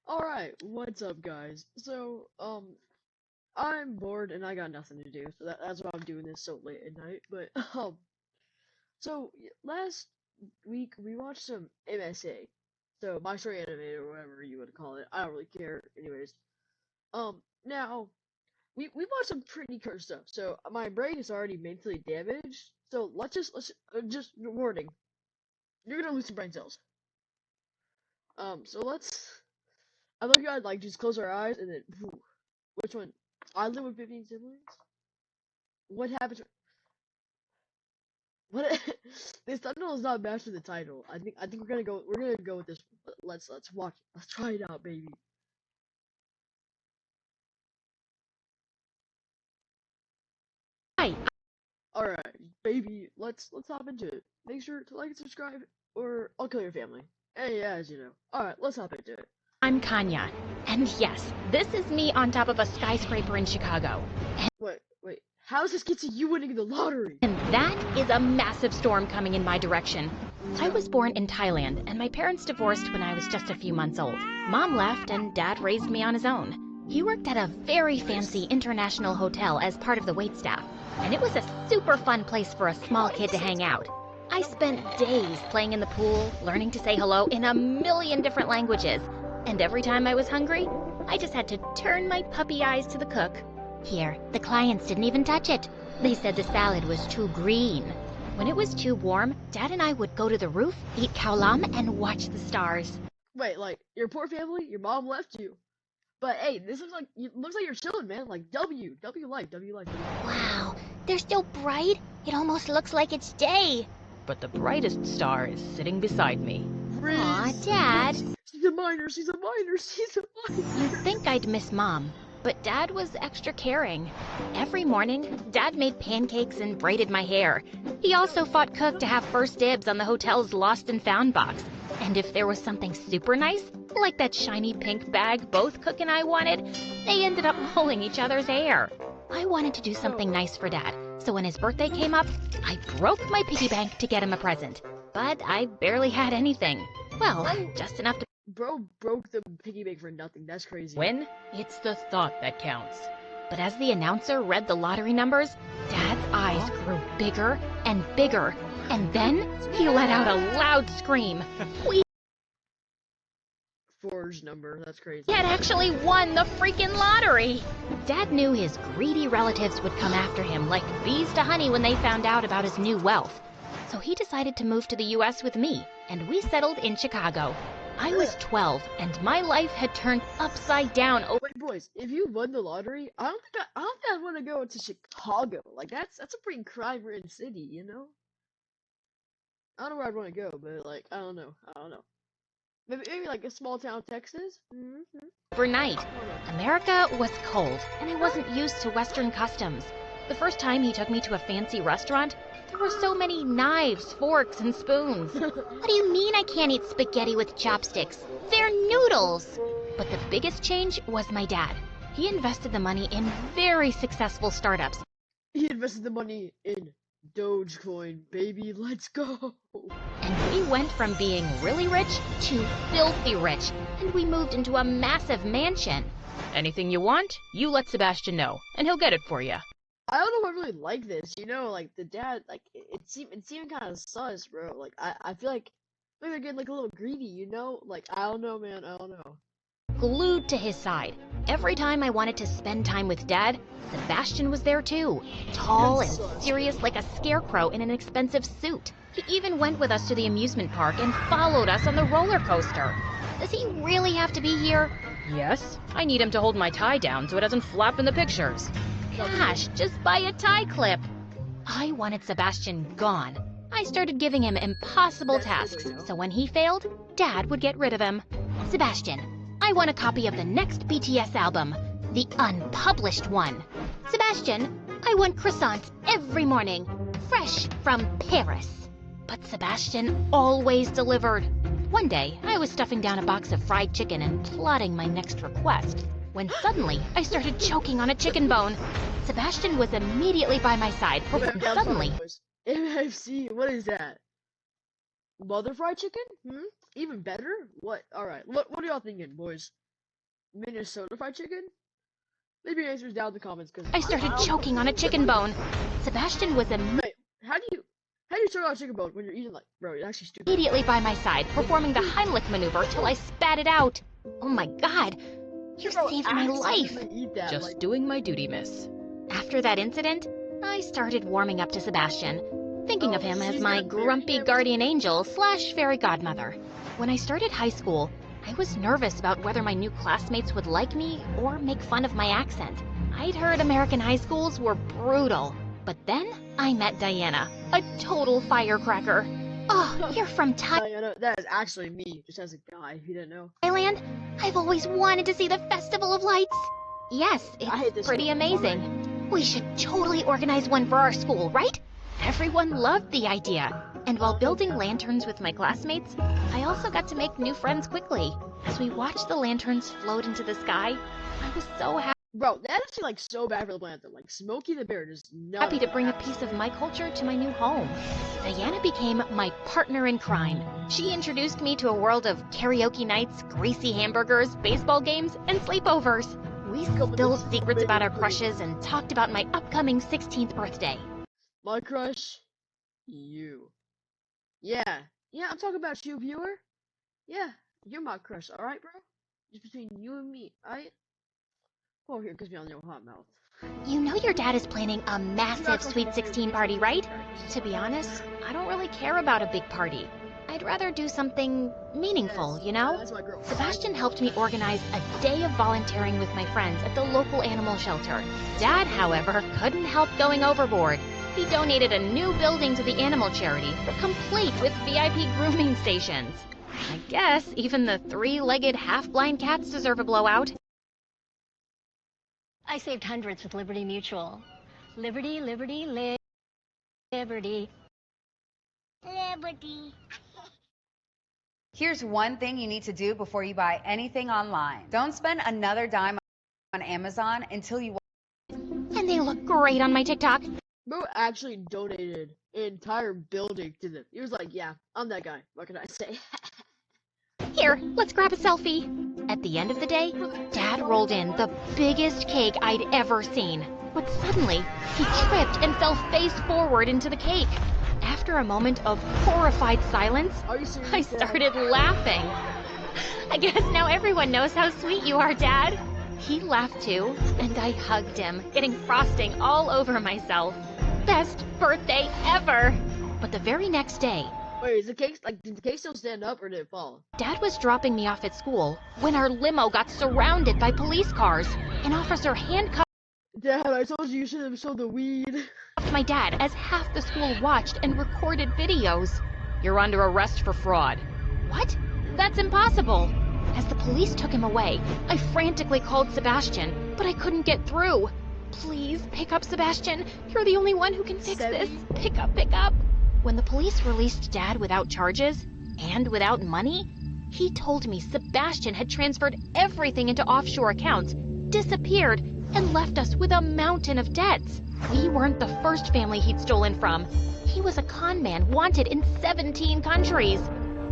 Alright, what's up, guys? I'm bored and I got nothing to do, so that's why I'm doing this so late at night. But, last week we watched some MSA. So, My Story Animated, or whatever you would call it. I don't really care. Anyways, now, we watched some pretty cursed stuff, so my brain is already mentally damaged. So, just warning, you're gonna lose some brain cells. So I love you guys, like, just close our eyes and then, whew. Which one? I live with 15 siblings? What happens? What? This thumbnail is not matched with the title. I think we're gonna go with this. Let's watch it. Let's try it out, baby. Hi. Alright, baby, let's hop into it. Make sure to like and subscribe, or I'll kill your family. Hey, yeah, as you know. Alright, let's hop into it. I'm Kanya. And yes, this is me on top of a skyscraper in Chicago. Wait. How does this get to you winning the lottery? And that is a massive storm coming in my direction. I was born in Thailand, and my parents divorced when I was just a few months old. Mom left, and Dad raised me on his own. He worked at a very fancy international hotel as part of the waitstaff, and it was a super fun place for a small kid to hang out. I spent days playing in the pool, learning to say hello in a million different languages, and every time I was hungry, I just had to turn my puppy eyes to the cook. Here, the clients didn't even touch it. They said the salad was too green. When it was too warm, Dad and I would go to the roof, eat khao and watch the stars. Wait, like, your poor family, your mom left you. But hey, this looks like you're chilling, man. Like W life, W life. Wow, they're still bright. It almost looks like it's day. But the brightest star is sitting beside me. Aw, Dad. She's a minor. You'd think I'd miss Mom, but Dad was extra caring. Every morning, Dad made pancakes and braided my hair. He also fought Cook to have first dibs on the hotel's lost and found box. And if there was something super nice, like that shiny pink bag both Cook and I wanted, they ended up pulling each other's hair. I wanted to do something nice for Dad, so when his birthday came up, I broke my piggy bank to get him a present. But I barely had anything. Well, just enough to... Bro broke the piggy bank for nothing. That's crazy. When? It's the thought that counts. But as the announcer read the lottery numbers, Dad's eyes grew bigger and bigger. And then he let out a loud scream. We Forged number. That's crazy. had actually won the freaking lottery. Dad knew his greedy relatives would come after him like bees to honey when they found out about his new wealth. So he decided to move to the US with me, and we settled in Chicago. I was 12, and my life had turned upside down. Wait, boys, if you won the lottery, I don't think I'd want to go to Chicago. Like that's a pretty crime-ridden city, you know. I don't know where I'd want to go, but like I don't know. Maybe like a small town Texas. Overnight, America was cold, and I wasn't used to Western customs. The first time he took me to a fancy restaurant, there were so many knives, forks, and spoons. What do you mean I can't eat spaghetti with chopsticks? They're noodles! But the biggest change was my dad. He invested the money in very successful startups. He invested the money in Dogecoin, baby. Let's go. And we went from being really rich to filthy rich, and we moved into a massive mansion. Anything you want, you let Sebastian know, and he'll get it for you. I don't know if I really like this, you know, like the dad, like it seemed kind of sus, bro. Like I feel like maybe they're getting like a little greedy, you know? Like I don't know, man. I don't know. Glued to his side. Every time I wanted to spend time with Dad, Sebastian was there too. Tall and serious like a scarecrow in an expensive suit. He even went with us to the amusement park and followed us on the roller coaster. Does he really have to be here? Yes, I need him to hold my tie down so it doesn't flap in the pictures. Gosh, just buy a tie clip. I wanted Sebastian gone. I started giving him impossible tasks, so when he failed, Dad would get rid of him. Sebastian, I want a copy of the next BTS album, the unpublished one. Sebastian, I want croissants every morning, fresh from Paris. But Sebastian always delivered. One day, I was stuffing down a box of fried chicken and plotting my next request, when suddenly I started choking on a chicken bone. Sebastian was immediately by my side, but Okay, then I'm suddenly... sorry, boys. MFC, what is that? Mother fried chicken? Even better? What? Alright, what are y'all thinking, boys? Minnesota fried chicken? Leave your answers down in the comments, because I started choking on a chicken bone. Sebastian was Wait, how do you choke on a chicken bone when you're eating, like, bro, it's actually stupid. immediately by my side, performing the Heimlich maneuver till I spat it out. Oh my god, you Bro, saved my life. accidentally eat that, Just like, doing my duty, miss. After that incident, I started warming up to Sebastian, thinking of him as she's my gonna marry grumpy him. guardian angel / fairy godmother. When I started high school, I was nervous about whether my new classmates would like me or make fun of my accent. I'd heard American high schools were brutal, but then I met Diana, a total firecracker. Oh, you're from Diana, that is actually me, just as a guy, if you didn't know. Thailand? I've always wanted to see the Festival of Lights. Yes, I hate it's this pretty one. amazing. We should totally organize one for our school, right? Everyone loved the idea. And while building lanterns with my classmates, I also got to make new friends quickly. As we watched the lanterns float into the sky, I was so Bro, that's actually, like, so bad for the planet, though. Like, Smokey the Bear does not... happy to bring a piece of my culture to my new home. Diana became my partner in crime. She introduced me to a world of karaoke nights, greasy hamburgers, baseball games, and sleepovers. We spilled secrets about our crushes and talked about my upcoming 16th birthday. My crush? You. Yeah, I'm talking about you, viewer. Yeah, you're my crush, alright, bro? Just between you and me, alright? Oh, here, because me on your hot mouth. You know your dad is planning a massive Sweet 16 party, right? To be honest, I don't really care about a big party. I'd rather do something meaningful, you know? That's my girl. Sebastian helped me organize a day of volunteering with my friends at the local animal shelter. Dad, however, couldn't help going overboard. He donated a new building to the animal charity, complete with VIP grooming stations. I guess even the three-legged half-blind cats deserve a blowout. I saved hundreds with Liberty Mutual. Liberty, liberty, liberty. Liberty. Here's one thing you need to do before you buy anything online. Don't spend another dime on Amazon until you... And they look great on my TikTok. Bro actually donated an entire building to them. He was like, yeah, I'm that guy. What can I say? Here, let's grab a selfie. At the end of the day, Dad rolled in the biggest cake I'd ever seen. But suddenly, he tripped and fell face forward into the cake. After a moment of horrified silence, Are you serious? I started laughing. I guess now everyone knows how sweet you are, Dad. He laughed too, and I hugged him, getting frosting all over myself. Best birthday ever! But the very next day, Wait, is the cake, like, did the cake still stand up or did it fall? Dad was dropping me off at school when our limo got surrounded by police cars. An officer handcuffed Dad, I told you should have showed the weed. my dad as half the school watched and recorded videos. You're under arrest for fraud. What? That's impossible! As the police took him away, I frantically called Sebastian, but I couldn't get through. Please, pick up, Sebastian. You're the only one who can fix this. Pick up, pick up. When the police released Dad without charges, and without money, he told me Sebastian had transferred everything into offshore accounts, disappeared, and left us with a mountain of debts. We weren't the first family he'd stolen from. He was a con man wanted in 17 countries.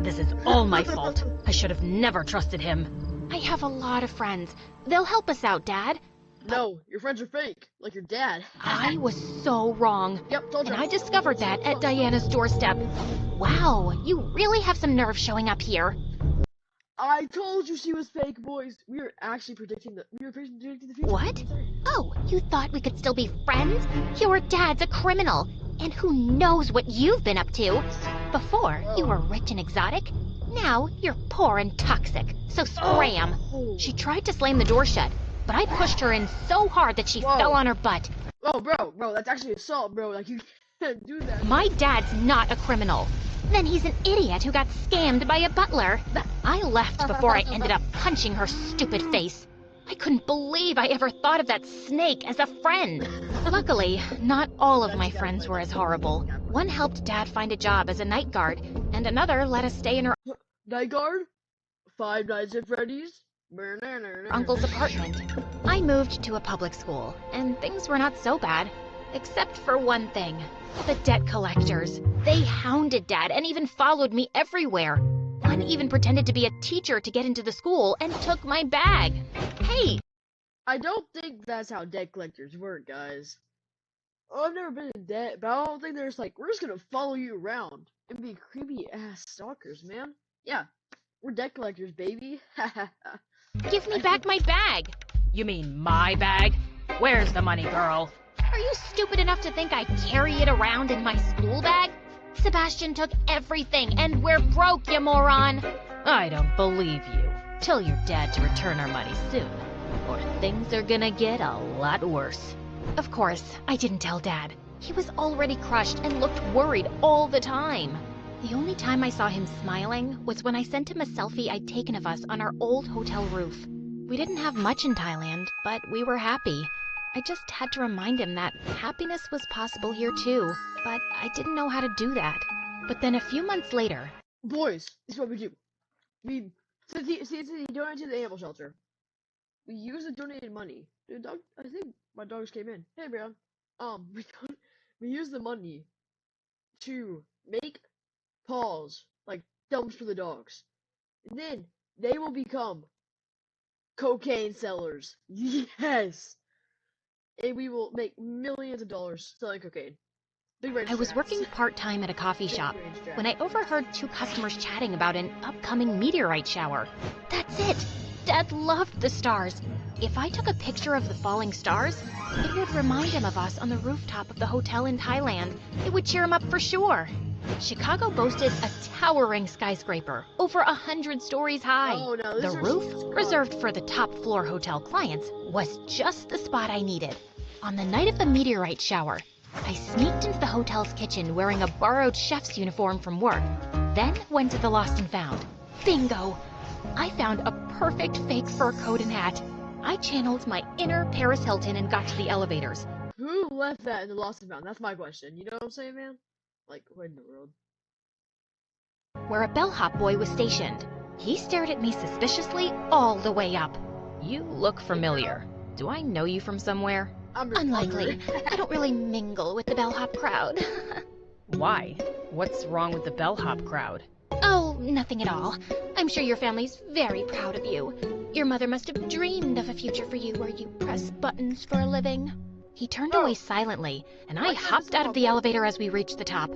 This is all my fault. I should have never trusted him. I have a lot of friends. They'll help us out, Dad. No, your friends are fake, like your dad. I was so wrong. Yep, told you. And I discovered that at Diana's doorstep. Wow, you really have some nerve showing up here. I told you she was fake, boys. We were actually predicting the future. What? Oh, you thought we could still be friends? Your dad's a criminal, and who knows what you've been up to? Before, you were rich and exotic. Now, you're poor and toxic, so scram. She tried to slam the door shut, but I pushed her in so hard that she fell on her butt. Oh, bro, that's actually assault, bro. Like, you can't do that. My dad's not a criminal. Then he's an idiot who got scammed by a butler. I left before I ended up punching her stupid face. I couldn't believe I ever thought of that snake as a friend. Luckily, not all of my friends were as horrible. One helped Dad find a job as a night guard, and another let us stay in her Night guard? Five Nights at Freddy's? uncle's apartment. I moved to a public school, and things were not so bad. Except for one thing. The debt collectors. They hounded Dad and even followed me everywhere. One even pretended to be a teacher to get into the school and took my bag. Hey! I don't think that's how debt collectors work, guys. Oh, I've never been in debt, but I don't think they're just like, we're just gonna follow you around and be creepy ass stalkers, man. Yeah, we're debt collectors, baby. Give me back my bag! You mean my bag? Where's the money, girl? Are you stupid enough to think I carry it around in my school bag? Sebastian took everything, and we're broke, you moron! I don't believe you. Tell your dad to return our money soon, or things are gonna get a lot worse. Of course, I didn't tell Dad. He was already crushed and looked worried all the time. The only time I saw him smiling was when I sent him a selfie I'd taken of us on our old hotel roof. We didn't have much in Thailand, but we were happy. I just had to remind him that happiness was possible here too, but I didn't know how to do that. But then a few months later... Boys, this is what we do. Since he donated to the animal shelter, we use the donated money. Dude, dog, I think my dogs came in. Hey, bro. We use the money to make calls, like dumps for the dogs. And then they will become cocaine sellers. Yes! And we will make millions of dollars selling cocaine. I was working part-time at a coffee shop when I overheard two customers chatting about an upcoming meteorite shower. That's it! Dad loved the stars. If I took a picture of the falling stars, it would remind him of us on the rooftop of the hotel in Thailand. It would cheer him up for sure. Chicago boasted a towering skyscraper, over 100 stories high. Oh, no, The roof, reserved for the top floor hotel clients, was just the spot I needed. On the night of the meteorite shower, I sneaked into the hotel's kitchen wearing a borrowed chef's uniform from work, then went to the Lost and Found. Bingo! I found a perfect fake fur coat and hat. I channeled my inner Paris Hilton and got to the elevators. Who left that in the Lost and Found? That's my question. You know what I'm saying, man? Like, what in the world? Where a bellhop boy was stationed. He stared at me suspiciously all the way up. You look familiar. Do I know you from somewhere? Unlikely. I don't really mingle with the bellhop crowd. Why? What's wrong with the bellhop crowd? Oh, nothing at all. I'm sure your family's very proud of you. Your mother must have dreamed of a future for you where you press buttons for a living. He turned away silently, and I hopped out of the elevator as we reached the top.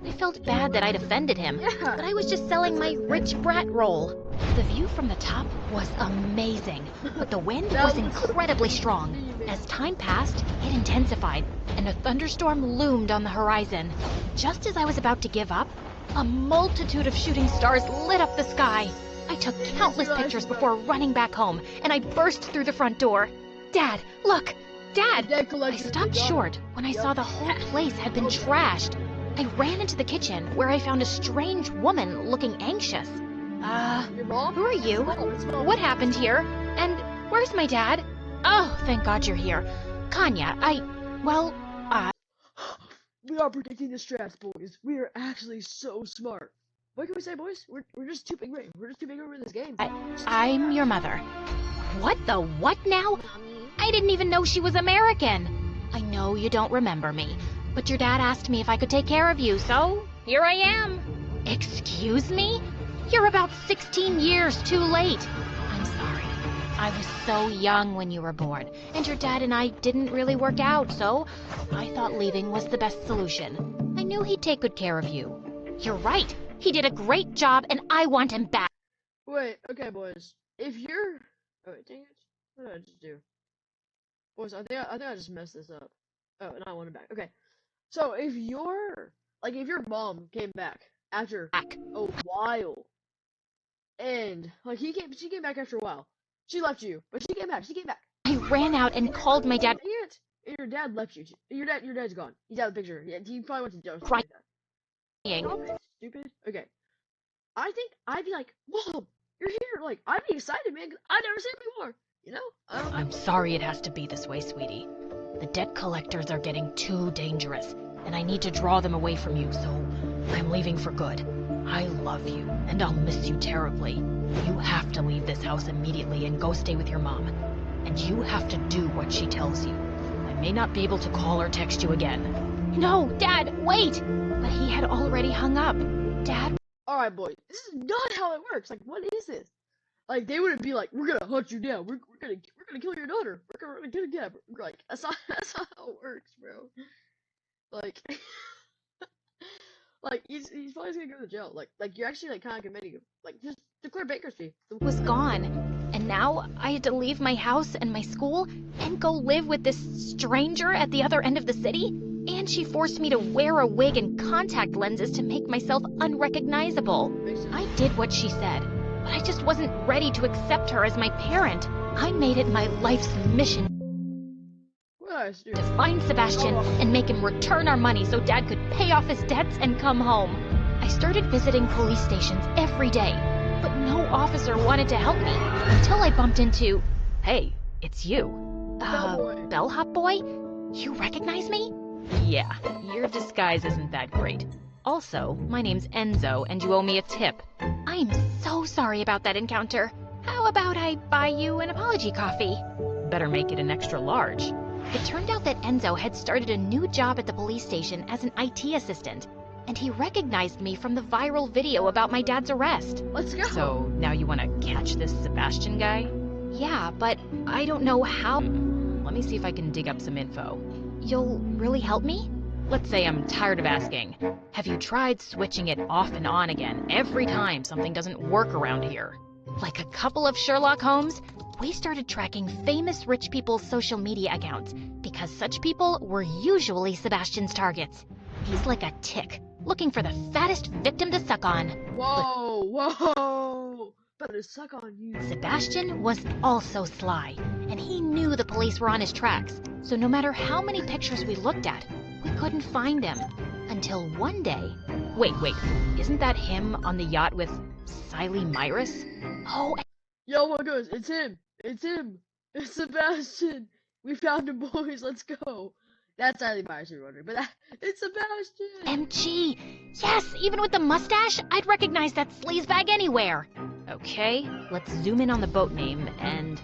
I felt bad that I'd offended him, but I was just selling my rich brat role. The view from the top was amazing, but the wind was incredibly strong. As time passed, it intensified, and a thunderstorm loomed on the horizon. Just as I was about to give up, a multitude of shooting stars lit up the sky. I took countless pictures before running back home, and I burst through the front door. Dad, look! Dad! I stopped short when I saw the whole place had been trashed. I ran into the kitchen, where I found a strange woman looking anxious. Your mom? Who are you? What happened here? And where's my dad? Oh, thank God you're here. Kanya, We are predicting the strats, boys. We are actually so smart. What can we say, boys? We're just too big. We're just too big over in this game. I'm your mother. What the what now? I didn't even know she was American. I know you don't remember me, but your dad asked me if I could take care of you, so here I am. Excuse me? You're about 16 years too late. I'm sorry. I was so young when you were born, and your dad and I didn't really work out, so I thought leaving was the best solution. I knew he'd take good care of you. You're right. He did a great job, and I want him back. Wait, okay, boys. If you're... Oh, wait, dang it. What did I just do? Boys, I think I just messed this up. Oh, and I want it back. Okay. So, if your mom came back after a while, and, like, she came back after a while. She left you, but she came back. I ran out and called my dad. And your dad left you. Your dad's gone. He's out of the picture. Yeah, he probably went to jail. Crying. Stupid. Okay. I think I'd be like, Mom, you're here. Like, I'd be excited, man. 'Cause I've never seen it before. You know? I'm sorry it has to be this way, sweetie. The debt collectors are getting too dangerous, and I need to draw them away from you, so I'm leaving for good. I love you, and I'll miss you terribly. You have to leave this house immediately and go stay with your mom. And you have to do what she tells you. I may not be able to call or text you again. No, Dad, wait! But he had already hung up. Dad alright, boys, this is not how it works. Like, what is this? Like, they wouldn't be like, we're gonna hunt you down. We're gonna kill your daughter. We're gonna get it down. Like, that's not how it works, bro. Like, like he's probably gonna go to jail. Like you're actually like kind of committing him. Like, just declare bankruptcy. Was gone. And now I had to leave my house and my school and go live with this stranger at the other end of the city. And she forced me to wear a wig and contact lenses to make myself unrecognizable. I did what she said, but I just wasn't ready to accept her as my parent. I made it my life's mission to find Sebastian and make him return our money so Dad could pay off his debts and come home. I started visiting police stations every day, but no officer wanted to help me until I bumped into... Hey, it's you. Bellhop boy? You recognize me? Yeah, your disguise isn't that great. Also, my name's Enzo, and you owe me a tip. I'm so sorry about that encounter. How about I buy you an apology coffee? Better make it an extra large. It turned out that Enzo had started a new job at the police station as an IT assistant, and he recognized me from the viral video about my dad's arrest. Let's go. So, now you want to catch this Sebastian guy? Yeah, but I don't know how... Let me see if I can dig up some info. You'll really help me? Let's say I'm tired of asking. Have you tried switching it off and on again every time something doesn't work around here? Like a couple of Sherlock Holmes, we started tracking famous rich people's social media accounts because such people were usually Sebastian's targets. He's like a tick, looking for the fattest victim to suck on. Whoa! Better suck on you. Sebastian was also sly, and he knew the police were on his tracks, so no matter how many pictures we looked at, we couldn't find him. Until one day... Wait, isn't that him on the yacht with Siley Myrus? Oh, Yo, my goodness, it's him! It's him! It's Sebastian! We found him, boys, let's go! That's Siley Myrus, you're wondering, but it's Sebastian! MG! Yes, even with the mustache, I'd recognize that sleazebag anywhere! Okay, let's zoom in on the boat name, and...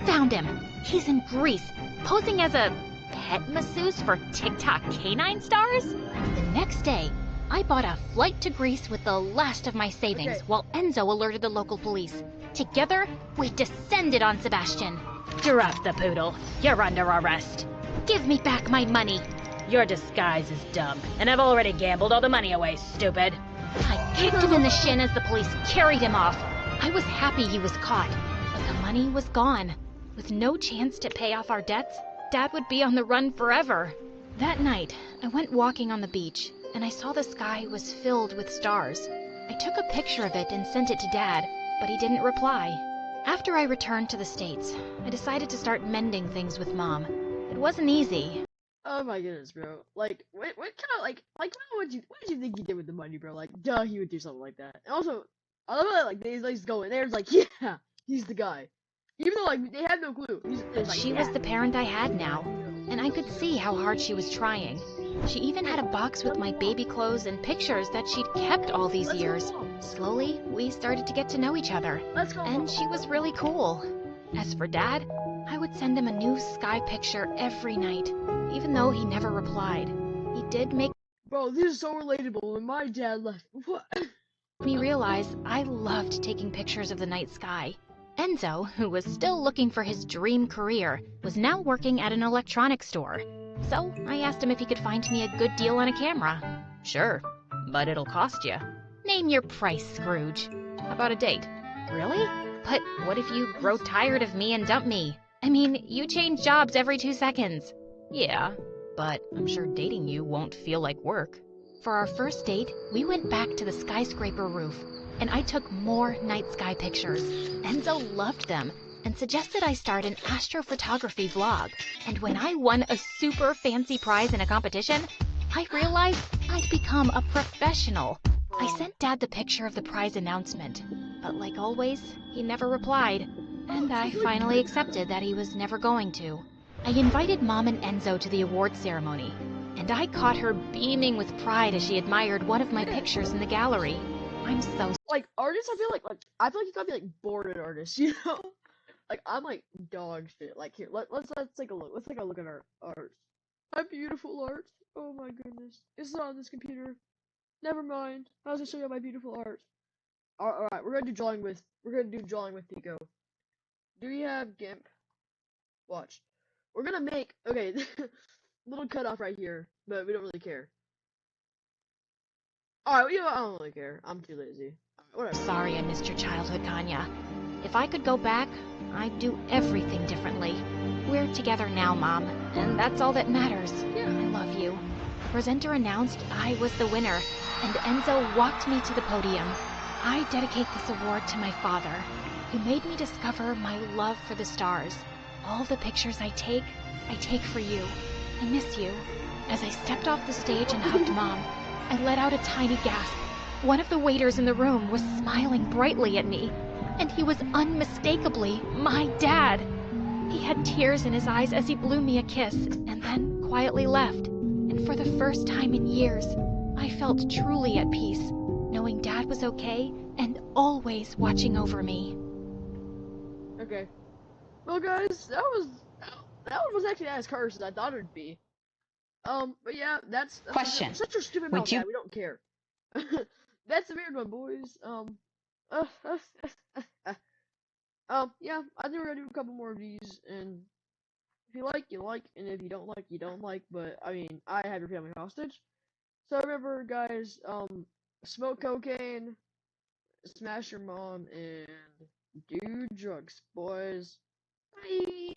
Found him! He's in Greece, posing as a pet masseuse for TikTok canine stars? The next day, I bought a flight to Greece with the last of my savings while Enzo alerted the local police. Together, we descended on Sebastian. Drop the poodle. You're under arrest. Give me back my money. Your disguise is dumb, and I've already gambled all the money away, stupid. I kicked him in the shin as the police carried him off. I was happy he was caught, but the money was gone. With no chance to pay off our debts, Dad would be on the run forever. That night, I went walking on the beach, and I saw the sky was filled with stars. I took a picture of it and sent it to Dad, but he didn't reply. After I returned to the States, I decided to start mending things with Mom. It wasn't easy. Oh my goodness, bro. Like, what kind of, what did you think he did with the money, bro? Like, duh, he would do something like that. And also, I love how, like, they just go in there, it's like, yeah, he's the guy. Even though, like, they had no clue. She was the parent I had now, and I could see how hard she was trying. She even had a box with my baby clothes and pictures that she'd kept all these years. Slowly, we started to get to know each other, and she was really cool. As for Dad, I would send him a new sky picture every night, even though he never replied. He did make Bro, this is so relatable. When my dad left, what? me realize I loved taking pictures of the night sky. Enzo, who was still looking for his dream career, was now working at an electronics store. So I asked him if he could find me a good deal on a camera. Sure, but it'll cost you. Name your price, Scrooge. How about a date? Really? But what if you grow tired of me and dump me? I mean, you change jobs every 2 seconds. Yeah, but I'm sure dating you won't feel like work. For our first date, we went back to the skyscraper roof, and I took more night sky pictures. Enzo loved them and suggested I start an astrophotography vlog. And when I won a super fancy prize in a competition, I realized I'd become a professional. I sent Dad the picture of the prize announcement, but like always, he never replied, and I finally accepted that he was never going to. I invited Mom and Enzo to the award ceremony, and I caught her beaming with pride as she admired one of my pictures in the gallery. I'm so... Like, artists, I feel like you gotta be, like, born an artist, you know? Like, I'm, like, dog shit. Like, here, let's take a look. Let's take a look at our art. My beautiful art. Oh my goodness. It's not on this computer. Never mind. I'll just show you my beautiful art. Alright, we're gonna do drawing with Pico. Do you have GIMP? Watch. We're gonna make, okay, little cutoff right here, but we don't really care. Alright, I don't really care. I'm too lazy. Alright, whatever. Sorry I missed your childhood, Kanya. If I could go back, I'd do everything differently. We're together now, Mom, and that's all that matters. Yeah. I love you. The presenter announced I was the winner, and Enzo walked me to the podium. I dedicate this award to my father, who made me discover my love for the stars. All the pictures I take for you. I miss you. As I stepped off the stage and hugged Mom, I let out a tiny gasp. One of the waiters in the room was smiling brightly at me, and he was unmistakably my dad. He had tears in his eyes as he blew me a kiss, and then quietly left. And for the first time in years, I felt truly at peace, knowing Dad was okay and always watching over me. Okay. Well, guys, that was actually as cursed as I thought it'd be. But yeah, that's Question. such a stupid Would mouth, you Dad. We don't care. That's a weird one, boys. Uh, yeah, I think we're gonna do a couple more of these, and if you like, you like, and if you don't like, you don't like. But I mean, I have your family hostage. So remember, guys, smoke cocaine, smash your mom, and do drugs, boys. Bye.